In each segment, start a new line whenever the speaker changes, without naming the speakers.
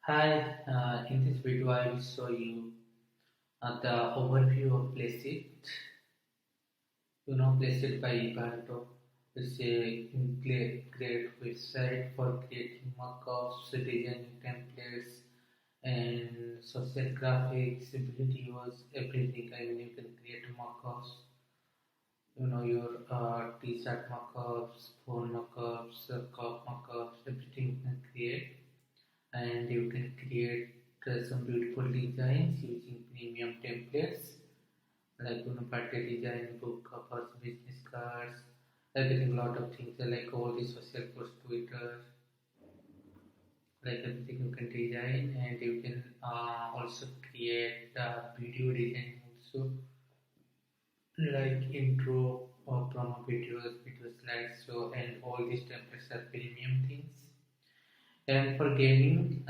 Hi, in this video I will show you the overview of Placeit. Placeit by Ivanto is a great website for creating mockups, designing templates, and social graphics, videos, everything. I mean, you can create mockups. Your t-shirt mockups, phone mockups, cup mockups, everything you can create. And you can create some beautiful designs using premium templates like birthday design, book covers, business cards, like getting a lot of things like all the social posts, Twitter, like everything you can design, and you can also create video design also like intro or promo videos, video slides, so and all these templates are premium things. And for gaming,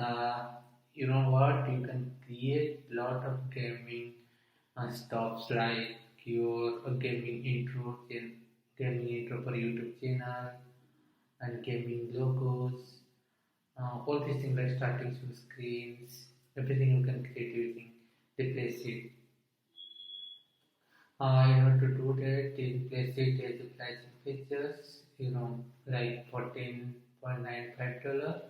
you know what? You can create lot of gaming stuffs like your gaming intro for YouTube channel, and gaming logos. All these things like starting from screens, everything you can create using the Placeit. In order to do that, in Placeit has a pricing features, like $14.95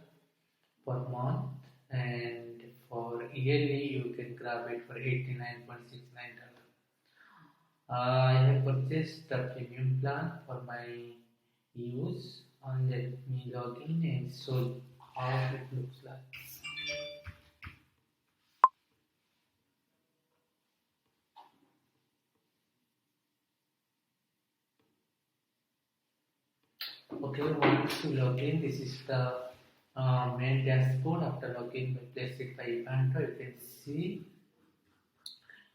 per month, and for yearly you can grab it for $89.69. I have purchased the premium plan for my use. Let me log in and show how it looks like. Okay, once you log in, this is the main dashboard. After login, we place it by Ivanto. You can see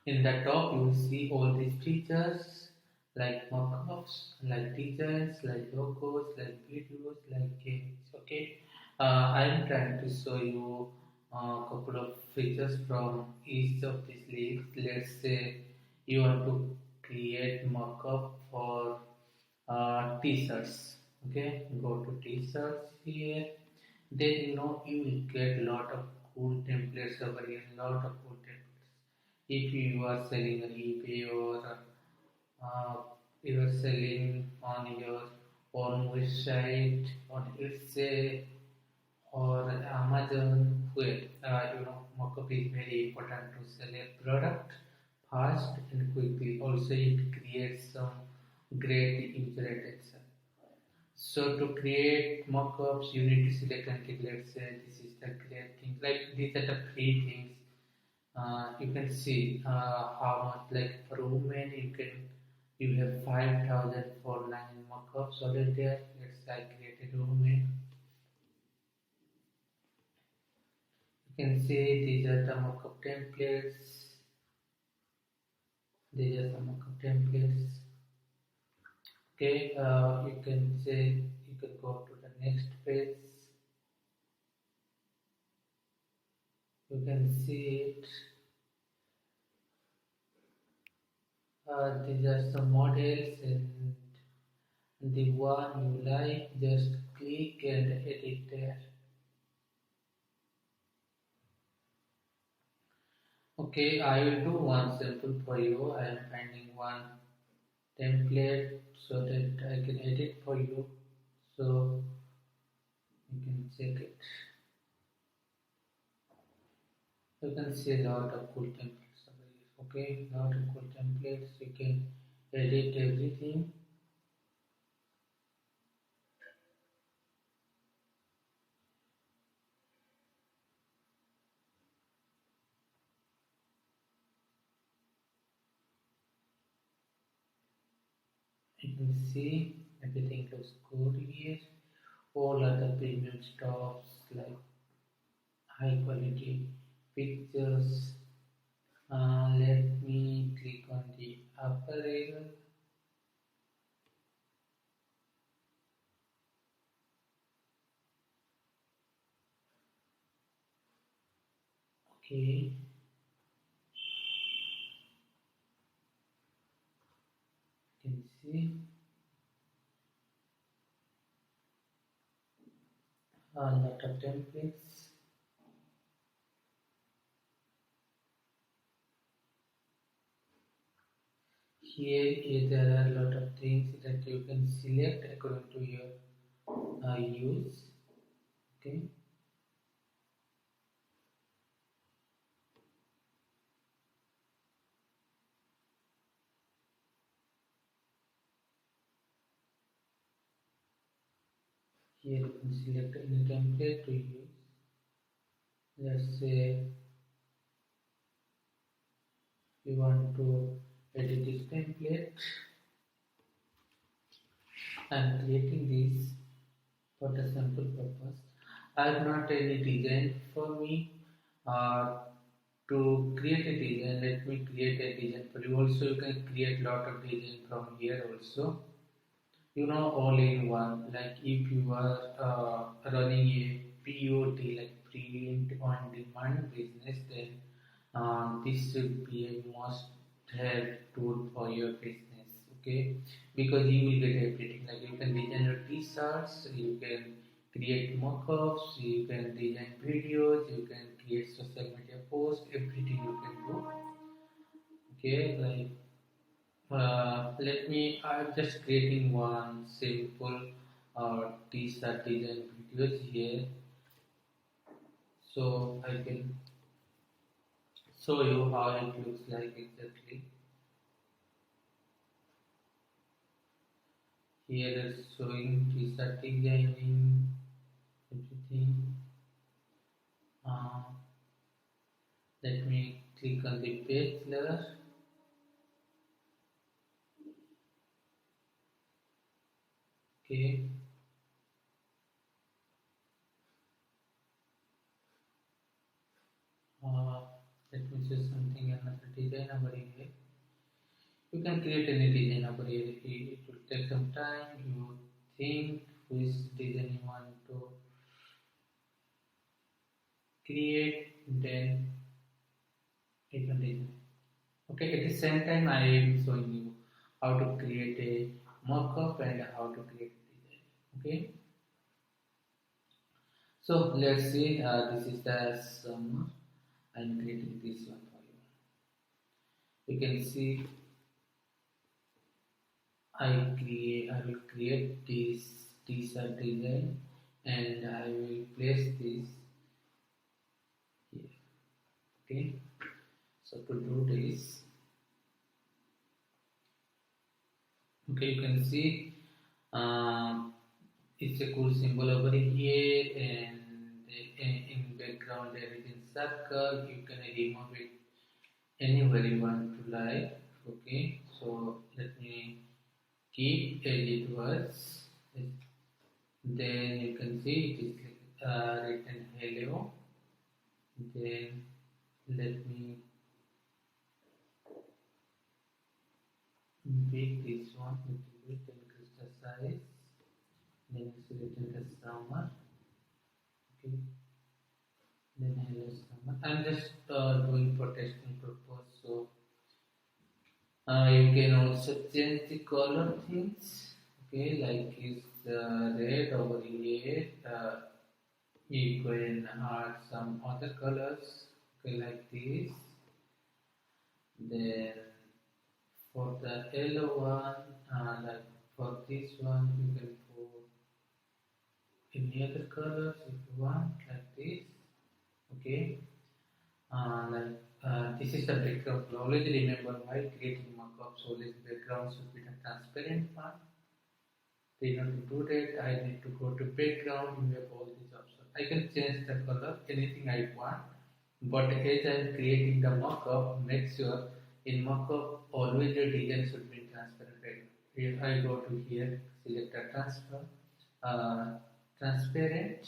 in the top, you will see all these features like mockups, like designs, like logos, like videos, like games. Okay, I am trying to show you a couple of features from each of these links. Let's say you want to create mockup for t-shirts. Okay, go to t-shirts here. Then you will get a lot of cool templates over here. Lot of cool templates if you are selling on eBay or uh, you are selling on your own website on Etsy or Amazon, where markup is very important to sell a product fast and quickly. Also, it creates some great user attention. So to create mockups, you need to select until let's say this is the great thing. Like these are the three things you can see how much like for women you have 5,000 for 9 markups already there. Let's say I created women. You can see these are the markup templates. These are the markup templates. Okay, you can say you can go to the next page. You can see it. These are some models, and the one you like, just click and edit there. Okay, I will do one sample for you. I am finding one template so that I can edit for you, so you can check it. You can see a lot of cool templates over here. Okay, lot of cool templates. You can edit everything. You can see everything looks good here. All other premium stuffs like high quality pictures. Let me click on the apparel. Okay, you can see a lot of templates. Here there are a lot of things that you can select according to your use. Okay. Here you can select any template to use. Let's say you want to edit this template. I'm creating this for the simple purpose. I have not any design for me. Uh, to create a design, let me create a design for you. Also, you can create lot of design from here also. All in one. Like if you are running a POD, like print on demand business, then this should be a must have tool for your business. Okay, because you will get everything. Like you can design your t-shirts, you can create mock-ups, you can design videos, you can create social media posts, everything you can do. Okay, like let me, I'm just creating one simple t-shirt design videos here, so I can show you how it looks like exactly. Here it's showing t-shirt designing, everything. Uh, Let me click on the page layer. Okay. Uh, Let me choose something another design over here. You can create any design over here. It will take some time. You think which design you want to create, then you can design. Okay, at the same time, I am showing you how to create a mockup and how to create a design. Okay, so let's see. This is the summer. I'm creating this one for you. You can see I will create this t-shirt design and I will place this here. Okay, so to do this, okay, you can see it's a cool symbol over here, and in background there is a circle. You can remove it anywhere you want to like. Okay, so let me keep as it was. Then you can see it is written hello. Then let me make this one little bit, increase the size. Then it's written as summer. Okay. Then hello summer. I'm just doing for testing purpose. So you can also change the color things. Okay, like it's red over here. You can add some other colors. Okay, like this. Then for the yellow one, like for this one, you can put any other colors if you want, like this. Okay, this is the background. Always remember while creating mockups, always background should be the transparent one. In order to do that, I need to go to background. You have all these options. I can change the color, anything I want. But as I am creating the mockup, make sure in mockup always the design should be transparent. If I go to here, select a uh, transparent.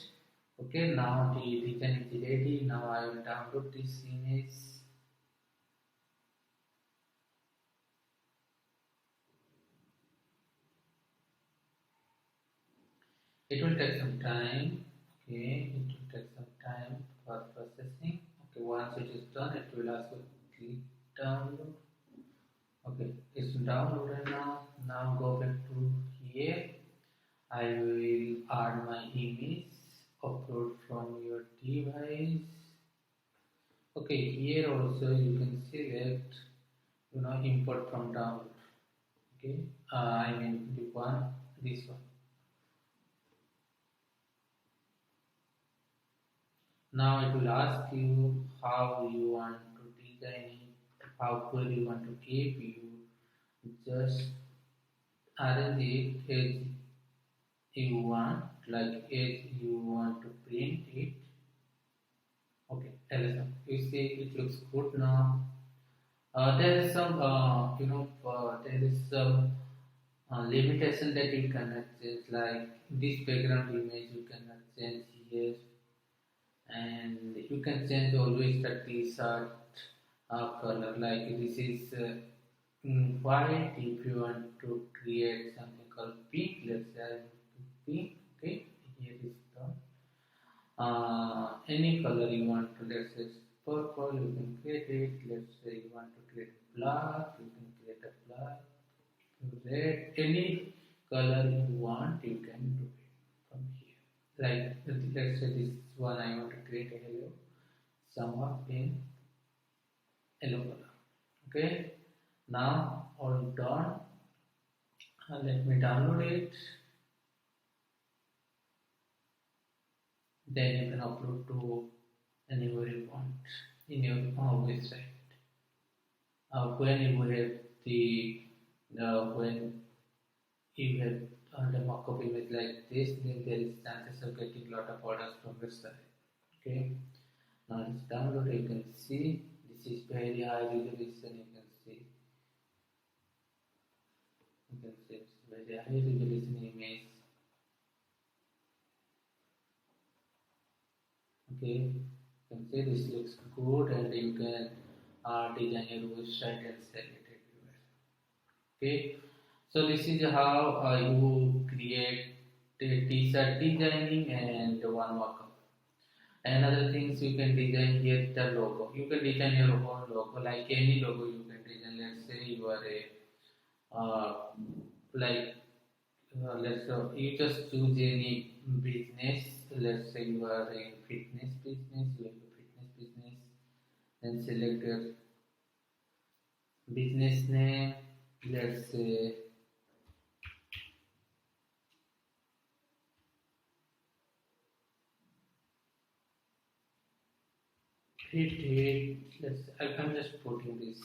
Okay, now the design is ready. Now I will download this image. It will take some time. Okay, it will take some time for processing. Okay, once it is done, it will ask you to click download. Okay, it's downloaded now. Now go back to here. I will add my image, upload from your device. Okay, here also you can select, import from download. Okay, I mean the one, this one. Now it will ask you how you want to design it, how cool you want to keep. You just arrange it as you want, like as you want to print it. Okay, Alison, you see it looks good now. There is some, there is some limitation that you cannot change, like this background image you cannot change here, and you can change always the t-shirt color, like this is white. If you want to create something called pink, let's say I want to pink. Okay, here is the any color you want to, let's say purple, you can create it. Let's say you want to create black, you can create a black, red, any color you want, you can do it from here. Like let's say this one, I want to create a hello summer in yellow color. Okay, now all done. Let me download it. Then you can upload to anywhere you want in your website. When you have when you have the mock-up image like this, then there is chances of getting lot of orders from website. Okay, now it's downloaded. You can see this is very high resolution. You can see it's very high resolution image. Okay, you can see this looks good, and you can design your website and sell it everywhere. Okay, so this is how you create a t-shirt designing and one markup. Another things you can design here the logo. You can design your own logo, like any logo you can design. Let's say you are a like let's say you just choose any business. Let's say you are a fitness business. You have a fitness business. Then select your business name. Let's say let's. I'm just putting this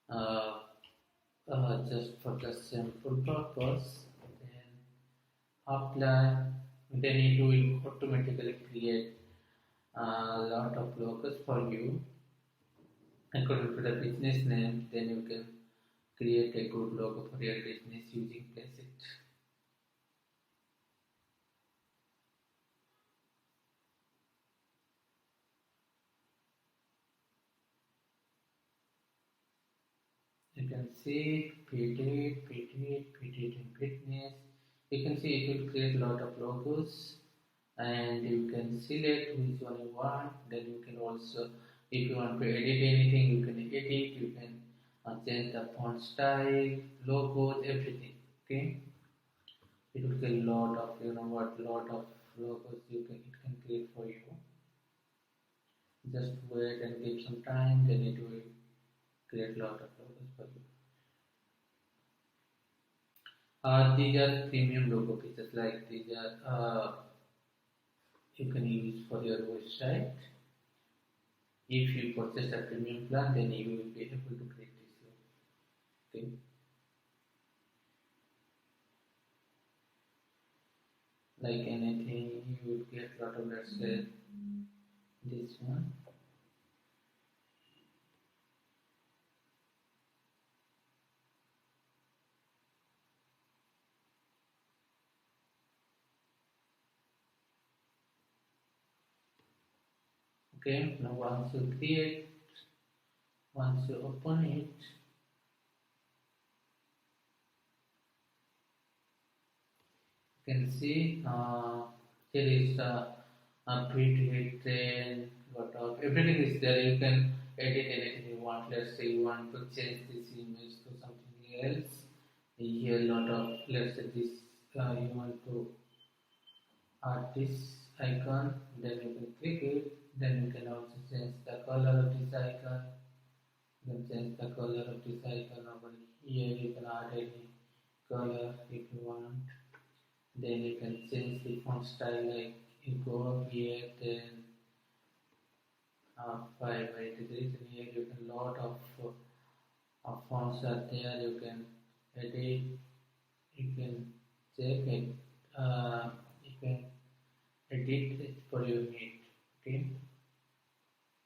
uh, just for the simple purpose. Then apply. Then it will automatically create a lot of logos for you according to the business name. Then you can create a good logo for your business using Placeit. You can see P8 in fitness. You can see it will create a lot of logos, and you can select which one you want. Then you can also, if you want to edit anything, you can edit. You can change the font style, logos, everything. Okay, it will create a lot of lot of logos it can create for you. Just wait and give some time, then it will create a lot of logos for you. These are premium logo pieces, like these are you can use for your website. If you purchase a premium plan, then you will be able to create this logo. Okay. Like anything, you will get a lot of, let's say this one. Okay, now once you open it, you can see here is a pretty train, lot of everything is there. You can edit anything you want. Let's say you want to change this image to something else. Here a lot of, let's say this you want to add this icon, then you can click it. Then you can also change the color of this icon. You can change the color of this icon over here. You can the font style, like you go here, then five, right? It is written here. You can lot of fonts are there. You can edit. You can check it. You can edit it for your need. Okay.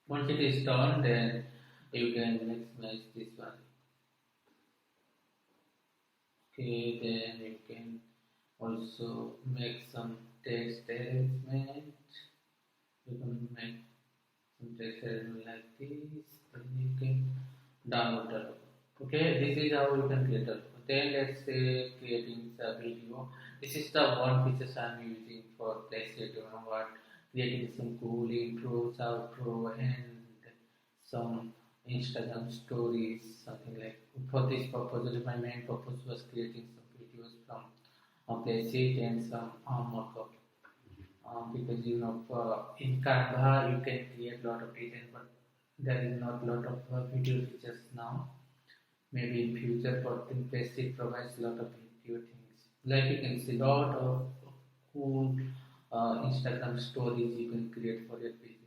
Once it is done, then you can maximize this one. Okay, then you can also make some text arrangement. You can make some text arrangement like this, and you can download the logo. Okay, this is how you can create a logo. Then let's say creating a video. This is the one feature I'm using for Playstation. You know what? Creating some cool intros, outro, and some Instagram stories, something like. For this purpose, my main purpose was creating some videos from Playstation and some mockup. Because you know, in Canva you can create a lot of design, but there is not a lot of video features now. Maybe in future, but in Basic provides a lot of video things. Like you can see lot of cool Instagram stories you can create for your business.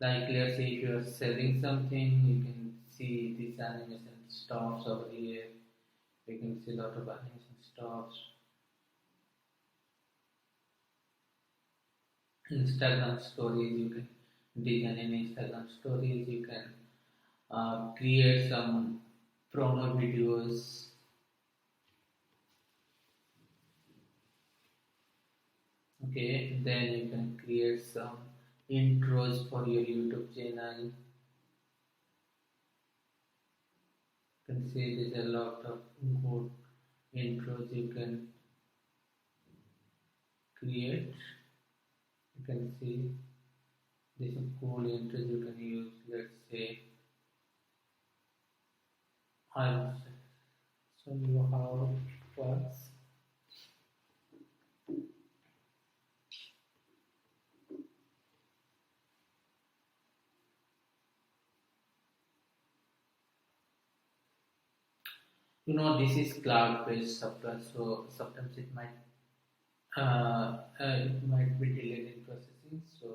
Like let's say if you are selling something, you can see this animation stuffs over here. You can see a lot of animation stuffs. Instagram stories, you can design in Instagram stories, you can create some promo videos. Okay, then you can create some intros for your YouTube channel. You can see there's a lot of good intros you can create. You can see this is cool intros you can use. Let's say I'll show you how it works. You know, this is cloud-based software, so sometimes it might be delayed in processing. So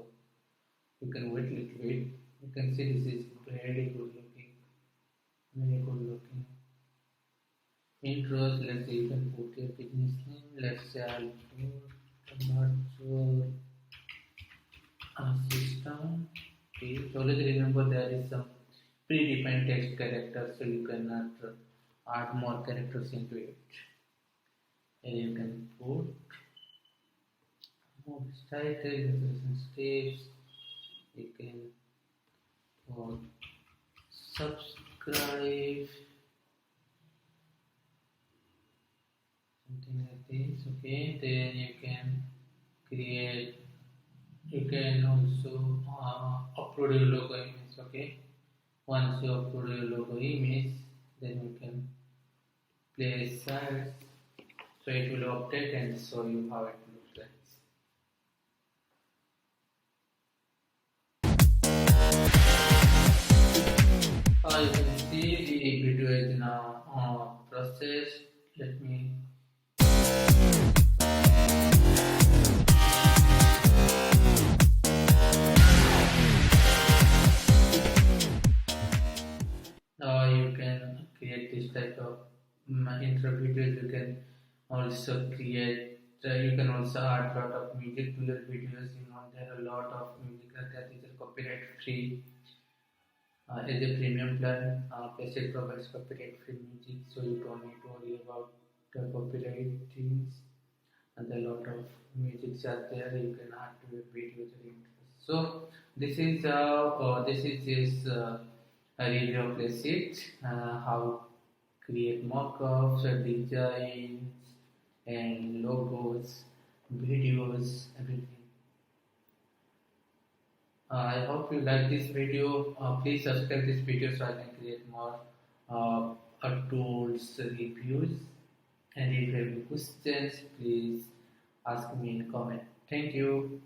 you can wait a little bit. You can see this is very good looking, very good looking. Intros. Let's say you can put your business name. Let's say I'll put virtual assistant. Okay. So always remember there is some predefined text character, so you cannot add more characters into it. And you can put more title, instruction steps. You can put subscribe, something like this. Okay, then you can create. You can also upload your logo image. Okay, once you upload your logo image, then you can place size, so it will update and show you how it looks like. You can see the video is now processed. Let me you can create this type of intro videos. You can also create. You can also add a lot of music to your videos. You know there are a lot of music that is copyright free. As a premium plan, Basic provides copyright free music, so you don't need to worry about the copyright things. And a lot of music are there you can add to your videos or intros. So this is just a review of Basic, how create mockups, designs, and logos, videos, everything. I hope you like this video. Please subscribe this video so I can create more tools reviews. And if you have any questions, please ask me in comment. Thank you.